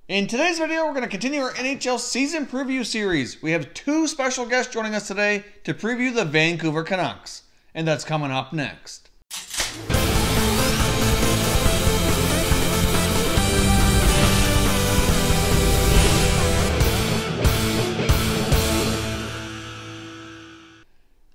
In today's video, we're going to continue our NHL Season Preview series. We have two special guests joining us today to preview the Vancouver Canucks, and that's coming up next.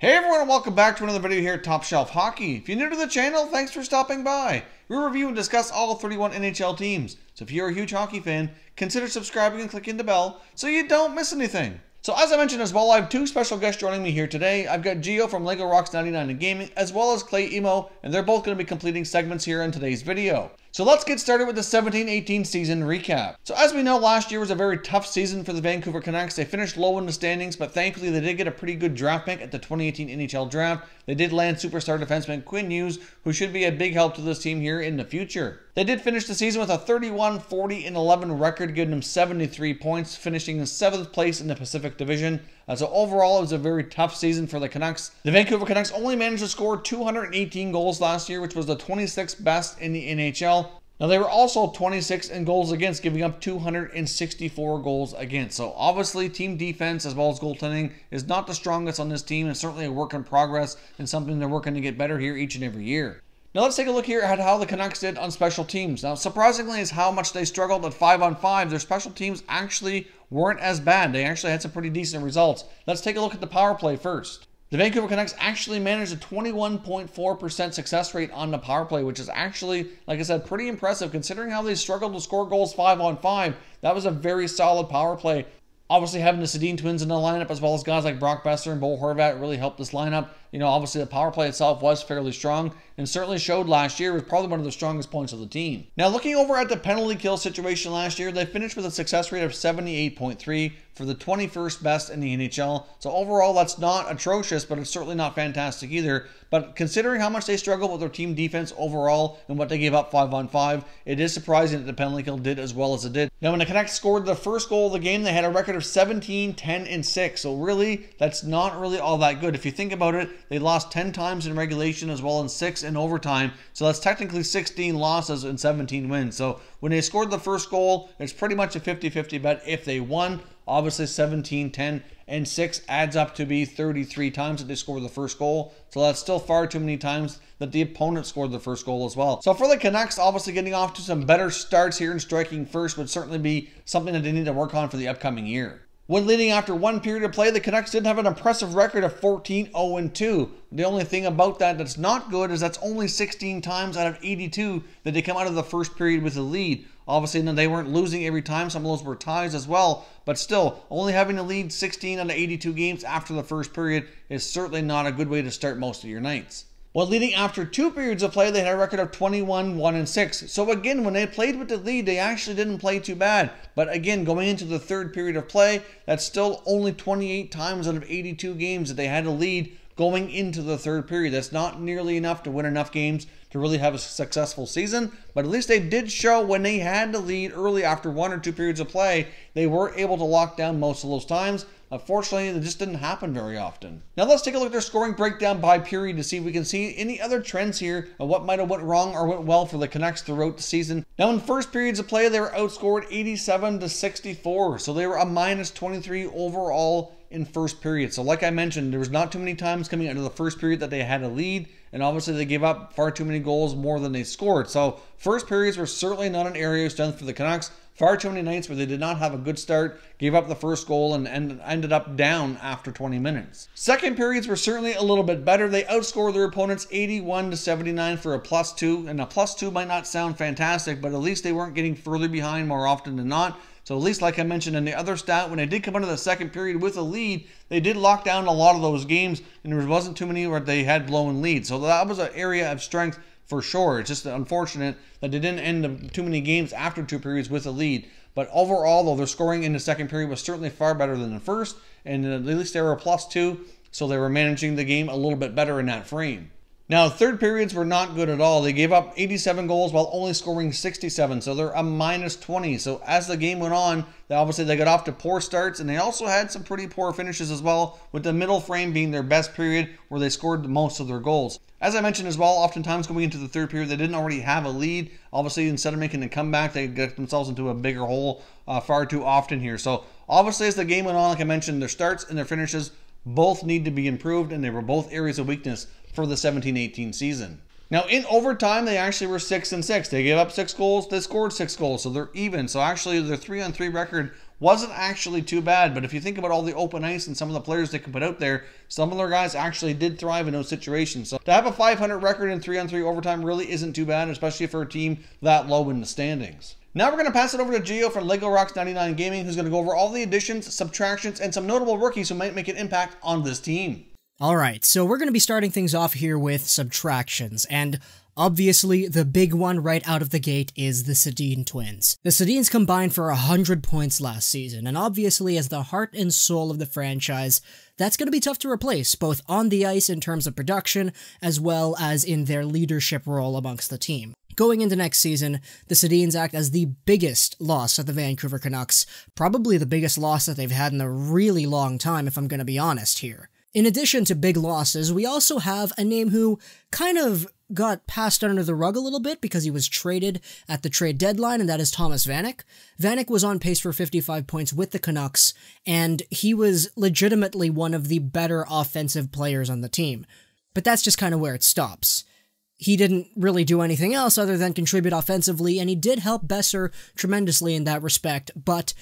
Hey everyone, and welcome back to another video here at Top Shelf Hockey. If you're new to the channel, thanks for stopping by. We review and discuss all 31 NHL teams. So if you're a huge hockey fan, consider subscribing and clicking the bell so you don't miss anything. So as I mentioned as well, I have two special guests joining me here today. I've got Gio from Legorocks99 in Gaming, as well as Clay Imoo, and they're both going to be completing segments here in today's video. So let's get started with the 17-18 season recap. So as we know, last year was a very tough season for the Vancouver Canucks. They finished low in the standings, but thankfully they did get a pretty good draft pick at the 2018 NHL draft. They did land superstar defenseman Quinn Hughes, who should be a big help to this team here in the future. They did finish the season with a 31-40-11 record, giving them 73 points, finishing in 7th place in the Pacific Division. So overall, it was a very tough season for the Canucks. The Vancouver Canucks only managed to score 218 goals last year, which was the 26th best in the NHL. Now, they were also 26th in goals against, giving up 264 goals against. So obviously, team defense as well as goaltending is not the strongest on this team, and certainly a work in progress and something they're working to get better here each and every year. Now let's take a look here at how the Canucks did on special teams. Now surprisingly is how much they struggled at 5-on-5. Their special teams actually weren't as bad. They actually had some pretty decent results. Let's take a look at the power play first. The Vancouver Canucks actually managed a 21.4% success rate on the power play, which is actually, like I said, pretty impressive considering how they struggled to score goals 5-on-5. That was a very solid power play. Obviously, having the Sedin twins in the lineup, as well as guys like Brock Boeser and Bo Horvat, really helped this lineup. You know, obviously the power play itself was fairly strong and certainly showed last year was probably one of the strongest points of the team. Now, looking over at the penalty kill situation last year, they finished with a success rate of 78.3 for the 21st best in the NHL. So overall, that's not atrocious, but it's certainly not fantastic either. But considering how much they struggled with their team defense overall and what they gave up 5-on-5, it is surprising that the penalty kill did as well as it did. Now, when the Canucks scored the first goal of the game, they had a record of 17-10-6. So really, that's not really all that good. If you think about it, they lost 10 times in regulation as well as 6 in overtime. So that's technically 16 losses and 17 wins. So when they scored the first goal, it's pretty much a 50-50 bet if they won. Obviously 17-10-6 adds up to be 33 times that they scored the first goal. So that's still far too many times that the opponent scored the first goal as well. So for the Canucks, obviously getting off to some better starts here and striking first would certainly be something that they need to work on for the upcoming year. When leading after one period of play, the Canucks did have an impressive record of 14-0-2. The only thing about that that's not good is that's only 16 times out of 82 that they come out of the first period with a lead. Obviously, they weren't losing every time. Some of those were ties as well. But still, only having a lead 16 out of 82 games after the first period is certainly not a good way to start most of your nights. Well, leading after 2 periods of play, they had a record of 21-1-6. So again, when they played with the lead, they actually didn't play too bad. But again, going into the third period of play, that's still only 28 times out of 82 games that they had a lead going into the third period. That's not nearly enough to win enough games to really have a successful season, but at least they did show when they had the lead early after 1 or 2 periods of play, they were able to lock down most of those times. Unfortunately, it just didn't happen very often. Now let's take a look at their scoring breakdown by period to see if we can see any other trends here of what might have went wrong or went well for the Canucks throughout the season. Now in first periods of play, they were outscored 87-64, so they were a -23 overall in first period. So like I mentioned, there was not too many times coming out of the first period that they had a lead, and obviously they gave up far too many goals more than they scored. So first periods were certainly not an area of strength for the Canucks. Far too many nights where they did not have a good start, gave up the first goal, and ended up down after 20 minutes. Second periods were certainly a little bit better. They outscored their opponents 81-79 for a +2, and a +2 might not sound fantastic, but at least they weren't getting further behind more often than not. So at least like I mentioned in the other stat, when they did come into the second period with a lead, they did lock down a lot of those games, and there wasn't too many where they had blown leads. So that was an area of strength for sure. It's just unfortunate that they didn't end too many games after 2 periods with a lead. But overall, though, their scoring in the second period was certainly far better than the first, and at least they were a +2, so they were managing the game a little bit better in that frame. Now, third periods were not good at all. They gave up 87 goals while only scoring 67, so they're a minus 20. So as the game went on, obviously they got off to poor starts, and they also had some pretty poor finishes as well, with the middle frame being their best period where they scored most of their goals. As I mentioned as well, oftentimes going into the third period, they didn't already have a lead. Obviously, instead of making a comeback, they get themselves into a bigger hole far too often here. So obviously as the game went on, like I mentioned, their starts and their finishes both need to be improved, and they were both areas of weakness for the 17-18 season. Now, in overtime, they actually were 6-6. They gave up 6 goals, they scored 6 goals, so they're even. So actually, their 3-on-3 record wasn't actually too bad, but if you think about all the open ice and some of the players they can put out there, some of their guys actually did thrive in those situations. So to have a 500 record in 3-on-3 overtime really isn't too bad, especially for a team that low in the standings. Now we're going to pass it over to Gio from Legorocks99 Gaming, who's going to go over all the additions, subtractions, and some notable rookies who might make an impact on this team. Alright, so we're going to be starting things off here with subtractions, and obviously the big one right out of the gate is the Sedin twins. The Sedins combined for 100 points last season, and obviously as the heart and soul of the franchise, that's going to be tough to replace, both on the ice in terms of production, as well as in their leadership role amongst the team. Going into next season, the Sedins act as the biggest loss of the Vancouver Canucks, probably the biggest loss that they've had in a really long time if I'm going to be honest here. In addition to big losses, we also have a name who kind of got passed under the rug a little bit because he was traded at the trade deadline, and that is Thomas Vanek. Vanek was on pace for 55 points with the Canucks, and he was legitimately one of the better offensive players on the team. But that's just kind of where it stops. He didn't really do anything else other than contribute offensively, and he did help Besser tremendously in that respect, but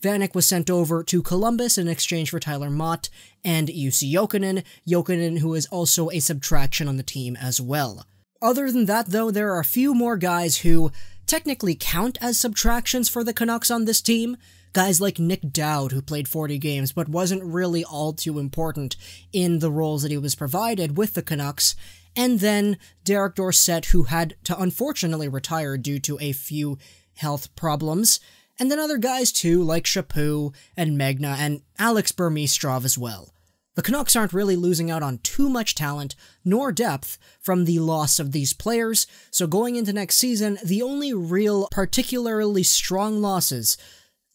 Vanek was sent over to Columbus in exchange for Tyler Mott and Jussi Jokinen, who is also a subtraction on the team as well. Other than that, though, there are a few more guys who technically count as subtractions for the Canucks on this team. Guys like Nick Dowd, who played 40 games but wasn't really all too important in the roles that he was provided with the Canucks, and then Derek Dorsett, who had to unfortunately retire due to a few health problems, and then other guys too, like Chaput and Megna and Alex Burmistrov as well. The Canucks aren't really losing out on too much talent nor depth from the loss of these players, so going into next season, the only real particularly strong losses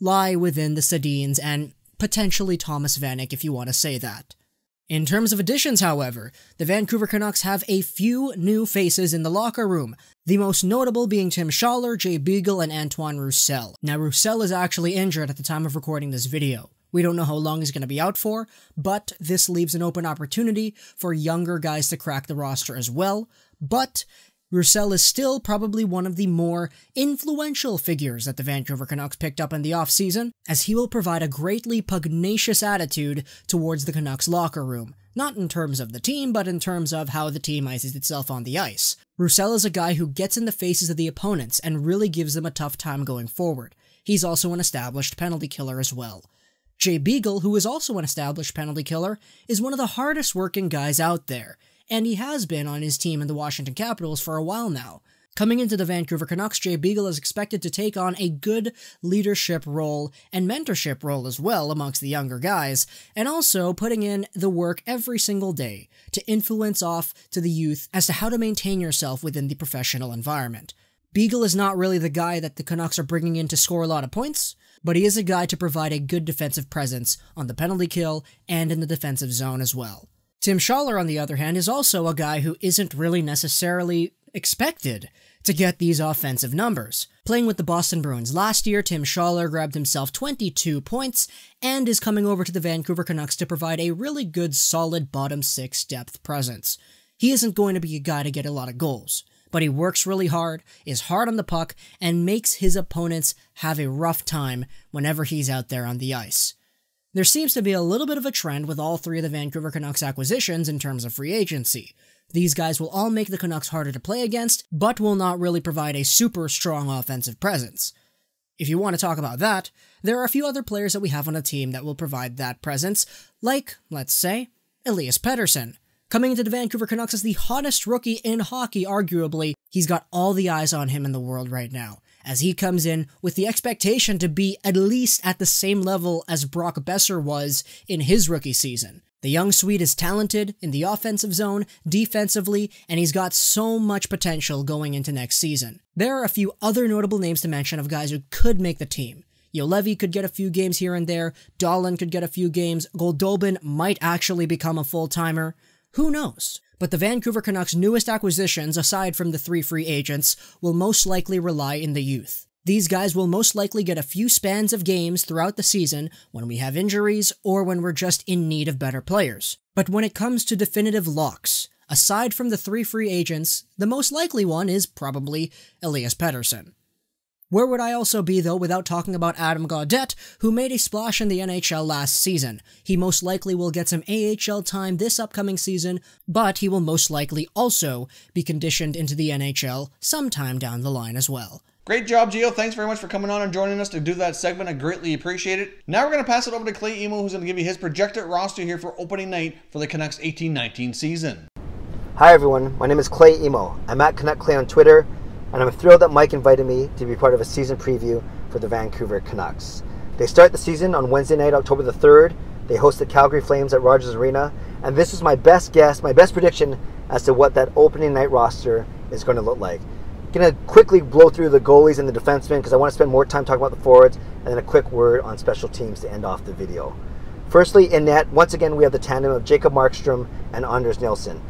lie within the Sedins and potentially Thomas Vanek, if you want to say that. In terms of additions, however, the Vancouver Canucks have a few new faces in the locker room, the most notable being Tim Schaller, Jay Beagle, and Antoine Roussel. Now, Roussel is actually injured at the time of recording this video. We don't know how long he's going to be out for, but this leaves an open opportunity for younger guys to crack the roster as well, but Roussel is still probably one of the more influential figures that the Vancouver Canucks picked up in the offseason, as he will provide a greatly pugnacious attitude towards the Canucks locker room. Not in terms of the team, but in terms of how the team ices itself on the ice. Roussel is a guy who gets in the faces of the opponents and really gives them a tough time going forward. He's also an established penalty killer as well. Jay Beagle, who is also an established penalty killer, is one of the hardest working guys out there, and he has been on his team in the Washington Capitals for a while now. Coming into the Vancouver Canucks, Jay Beagle is expected to take on a good leadership role and mentorship role as well amongst the younger guys, and also putting in the work every single day to influence off to the youth as to how to maintain yourself within the professional environment. Beagle is not really the guy that the Canucks are bringing in to score a lot of points, but he is a guy to provide a good defensive presence on the penalty kill and in the defensive zone as well. Tim Schaller, on the other hand, is also a guy who isn't really necessarily expected to get these offensive numbers. Playing with the Boston Bruins last year, Tim Schaller grabbed himself 22 points and is coming over to the Vancouver Canucks to provide a really good, solid bottom six depth presence. He isn't going to be a guy to get a lot of goals, but he works really hard, is hard on the puck, and makes his opponents have a rough time whenever he's out there on the ice. There seems to be a little bit of a trend with all three of the Vancouver Canucks acquisitions in terms of free agency. These guys will all make the Canucks harder to play against, but will not really provide a super strong offensive presence. If you want to talk about that, there are a few other players that we have on a team that will provide that presence, like, let's say, Elias Pettersson. Coming into the Vancouver Canucks as the hottest rookie in hockey, arguably, he's got all the eyes on him in the world right now, as he comes in with the expectation to be at least at the same level as Brock Besser was in his rookie season. The young Swede is talented in the offensive zone, defensively, and he's got so much potential going into next season. There are a few other notable names to mention of guys who could make the team. Juolevi could get a few games here and there, Dahlin could get a few games, Goldobin might actually become a full-timer. Who knows? But the Vancouver Canucks' newest acquisitions, aside from the 3 free agents, will most likely rely in the youth. These guys will most likely get a few spans of games throughout the season when we have injuries or when we're just in need of better players. But when it comes to definitive locks, aside from the 3 free agents, the most likely one is probably Elias Pettersson. Where would I also be, though, without talking about Adam Gaudette, who made a splash in the NHL last season? He most likely will get some AHL time this upcoming season, but he will most likely also be conditioned into the NHL sometime down the line as well. Great job, Gio. Thanks very much for coming on and joining us to do that segment. I greatly appreciate it. Now we're going to pass it over to Clay Imoo, who's going to give you his projected roster here for opening night for the Canucks 18-19 season. Hi everyone, my name is Clay Imoo. I'm at Canuck Clay on Twitter, and I'm thrilled that Mike invited me to be part of a season preview for the Vancouver Canucks. They start the season on Wednesday night, October the 3rd. They host the Calgary Flames at Rogers Arena, and this is my best guess, my best prediction as to what that opening night roster is going to look like. Going to quickly blow through the goalies and the defensemen because I want to spend more time talking about the forwards, and then a quick word on special teams to end off the video. Firstly, in net, once again, we have the tandem of Jacob Markstrom and Anders Nilsson.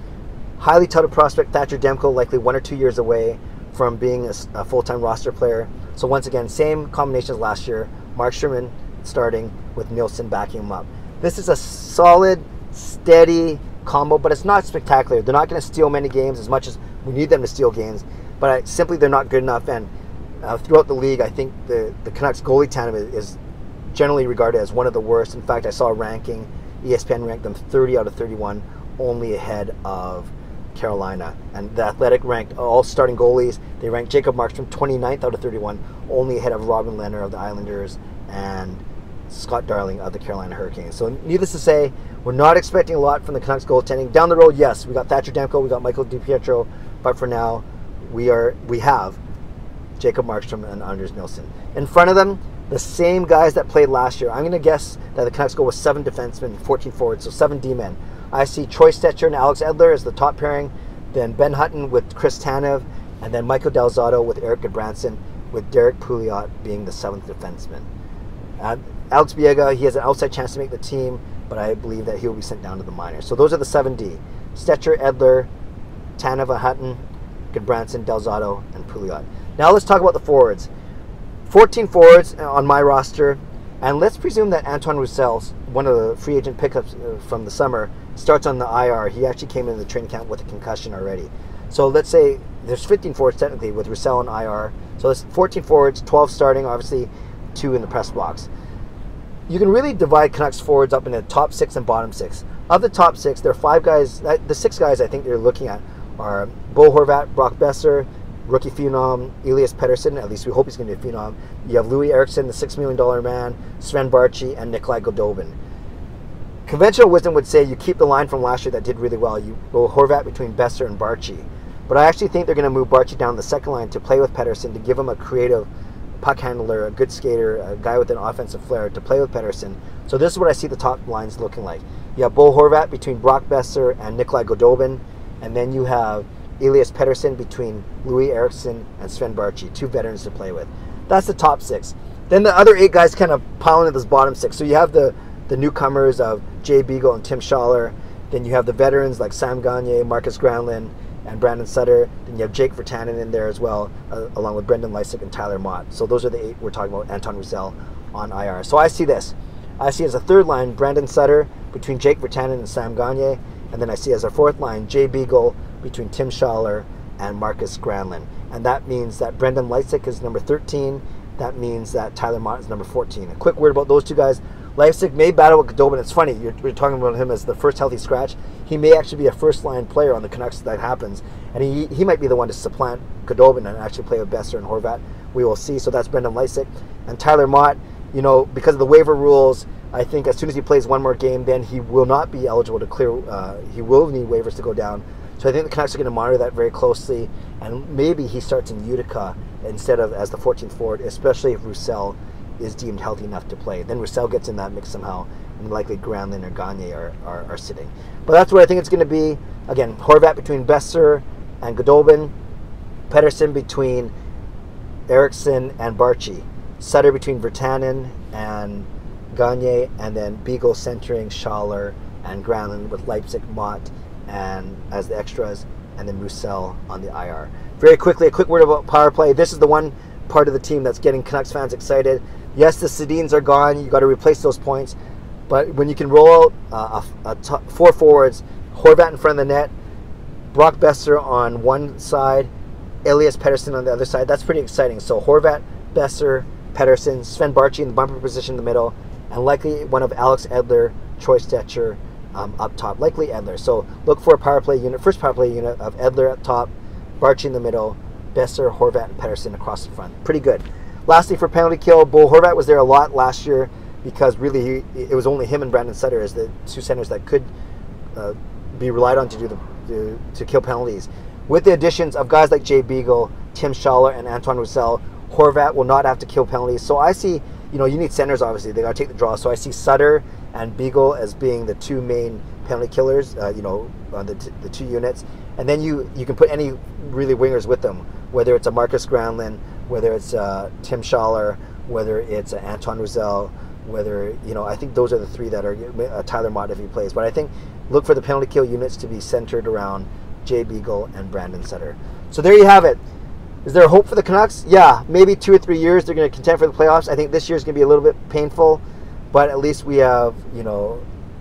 Highly touted prospect Thatcher Demko, likely 1 or 2 years away from being a full-time roster player. So once again, same combination as last year, Markstrom starting with Nilsson backing him up. This is a solid, steady combo, but it's not spectacular. They're not going to steal many games as much as we need them to steal games. But simply they're not good enough, and throughout the league, I think the Canucks goalie tandem is generally regarded as one of the worst. In fact, I saw a ranking, ESPN ranked them 30 out of 31, only ahead of Carolina. And the Athletic ranked all starting goalies. They ranked Jacob Markstrom 29th out of 31, only ahead of Robin Lehner of the Islanders and Scott Darling of the Carolina Hurricanes. So needless to say, we're not expecting a lot from the Canucks goaltending. Down the road, yes, we got Thatcher Demko, we got Michael DiPietro, but for now, we have Jacob Markstrom and Anders Nilsson. In front of them, the same guys that played last year. I'm going to guess that the Canucks go with 7 defensemen, 14 forwards, so 7 D-men. I see Troy Stecher and Alex Edler as the top pairing, then Ben Hutton with Chris Tanev, and then Michael Del Zotto with Eric Goodbranson, with Derek Pouliot being the 7th defenseman. Alex Biega, he has an outside chance to make the team, but I believe that he will be sent down to the minors. So those are the 7D. Stecher, Edler, Tanev, Hutton, Goodbranson, Del Zotto, and Pouliot. Now let's talk about the forwards. 14 forwards on my roster, and let's presume that Antoine Roussel, one of the free agent pickups from the summer, starts on the IR. He actually came into the training camp with a concussion already. So let's say there's 15 forwards technically with Roussel on IR. So it's 14 forwards, 12 starting, obviously 2 in the press box. You can really divide Canucks forwards up into top 6 and bottom 6. Of the top 6, there are 5 guys, the 6 guys I think they're looking at are Bo Horvat, Brock Besser, rookie phenom Elias Pettersson, at least we hope he's going to be a phenom. You have Louis Eriksson, the $6 million man, Sven Barchi, and Nikolai Goldobin. Conventional wisdom would say you keep the line from last year that did really well. You go Horvat between Besser and Barchi. But I actually think they're going to move Barchi down the second line to play with Pettersson, to give him a creative puck handler, a good skater, a guy with an offensive flair to play with Pettersson. So this is what I see the top lines looking like. You have Bo Horvat between Brock Besser and Nikolai Goldobin. And then you have Elias Pettersson between Louis Eriksson and Sven Barchi, 2 veterans to play with. That's the top 6. Then the other 8 guys kind of pile into this bottom 6. So you have the newcomers of Jay Beagle and Tim Schaller. Then you have the veterans like Sam Gagner, Marcus Granlund, and Brandon Sutter. Then you have Jake Virtanen in there as well, along with Brendan Lysick and Tyler Mott. So those are the 8 we're talking about, Anton Roussel on IR. So I see this. I see as a third line, Brandon Sutter between Jake Virtanen and Sam Gagner. And then I see as a fourth line, Jay Beagle between Tim Schaller and Marcus Granlund. And that means that Brendan Lysick is number 13. That means that Tyler Mott is number 14. A quick word about those 2 guys. Lysick may battle with Goldobin. It's funny, we're talking about him as the first healthy scratch. He may actually be a first-line player on the Canucks if that happens. And he might be the one to supplant Goldobin and actually play with Besser and Horvat. We will see. So that's Brendan Lysick. And Tyler Mott, you know, because of the waiver rules, I think as soon as he plays one more game, then he will not be eligible to clear. He will need waivers to go down. So I think the Canucks are going to monitor that very closely, and maybe he starts in Utica instead of as the 14th forward, especially if Roussel is deemed healthy enough to play. Then Roussel gets in that mix somehow, and likely Granlund or Gagne are sitting. But that's what I think it's going to be. Again, Horvat between Besser and Goudette, Pettersson between Eriksson and Barchi, Sutter between Virtanen and Gagne, and then Beagle centering Schaller and Granlund with Leipzig, Mott, and as the extras, and then Roussel on the IR. Very quickly, a quick word about power play. This is the one part of the team that's getting Canucks fans excited. Yes, the Sedins are gone. You got to replace those points. But when you can roll out four forwards, Horvat in front of the net, Brock Besser on one side, Elias Pettersson on the other side, that's pretty exciting. So Horvat, Besser, Pettersson, Sven Barchi in the bumper position in the middle, and likely one of Alex Edler, Troy Stecher up top, likely Edler. So look for a power play unit, first power play unit of Edler up top, Barchi in the middle, Besser, Horvat, and Pettersson across the front. Pretty good. Lastly, for penalty kill, Bo Horvat was there a lot last year because really it was only him and Brandon Sutter as the two centers that could be relied on to kill penalties. With the additions of guys like Jay Beagle, Tim Schaller, and Antoine Roussel, Horvat will not have to kill penalties. So I see, you need centers, obviously. They got to take the draw. So I see Sutter and Beagle as being the two main penalty killers, on the two units. And then you can put any really wingers with them, whether it's a Marcus Granlund, whether it's Tim Schaller, whether it's Antoine Roussel, whether, I think those are the three that are Tyler Mott if he plays. But I think look for the penalty kill units to be centered around Jay Beagle and Brandon Sutter. So there you have it. Is there hope for the Canucks? Yeah, maybe 2 or 3 years they're going to contend for the playoffs. I think this year is going to be a little bit painful, but at least we have,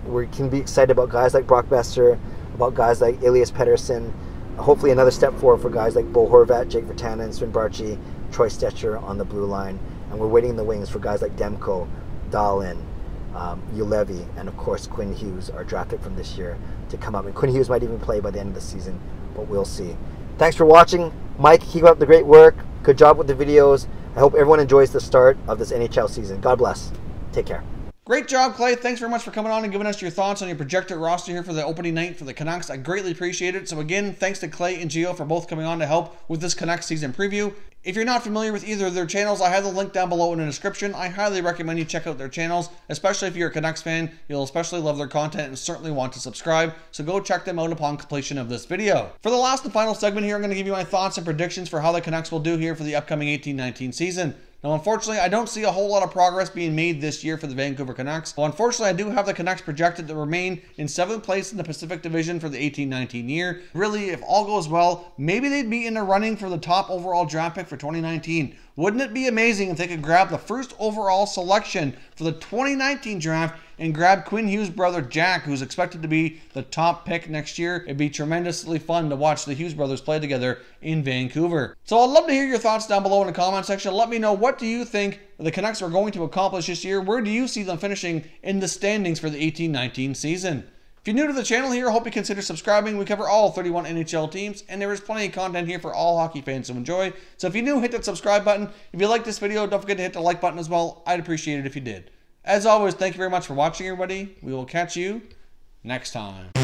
we can be excited about guys like Brock Besser, about guys like Elias Pettersson, hopefully another step forward for guys like Bo Horvat, Jake Virtanen, Sven Barchi, Troy Stecher on the blue line, and we're waiting in the wings for guys like Demko, Dahlin, Ulevi, and of course Quinn Hughes, our draft pick from this year, to come up. And Quinn Hughes might even play by the end of the season, but we'll see. Thanks for watching. Mike, keep up the great work. Good job with the videos. I hope everyone enjoys the start of this NHL season. God bless. Take care. Great job, Clay. Thanks very much for coming on and giving us your thoughts on your projected roster here for the opening night for the Canucks. I greatly appreciate it. So again, thanks to Clay and Gio for both coming on to help with this Canucks season preview. If you're not familiar with either of their channels, I have the link down below in the description. I highly recommend you check out their channels, especially if you're a Canucks fan. You'll especially love their content and certainly want to subscribe. So go check them out upon completion of this video. For the last and final segment here, I'm going to give you my thoughts and predictions for how the Canucks will do here for the upcoming 18-19 season. Now, unfortunately, I don't see a whole lot of progress being made this year for the Vancouver Canucks. Well, unfortunately, I do have the Canucks projected to remain in 7th place in the Pacific Division for the 18-19 year. Really, if all goes well, maybe they'd be in the running for the top overall draft pick for 2019. Wouldn't it be amazing if they could grab the first overall selection for the 2019 draft and grab Quinn Hughes' brother Jack, who's expected to be the top pick next year? It'd be tremendously fun to watch the Hughes brothers play together in Vancouver. So I'd love to hear your thoughts down below in the comment section. Let me know, what do you think the Canucks are going to accomplish this year? Where do you see them finishing in the standings for the 18-19 season? If you're new to the channel here, I hope you consider subscribing. We cover all 31 NHL teams, and there is plenty of content here for all hockey fans to enjoy. So if you're new, hit that subscribe button. If you like this video, don't forget to hit the like button as well. I'd appreciate it if you did. As always, thank you very much for watching, everybody. We will catch you next time.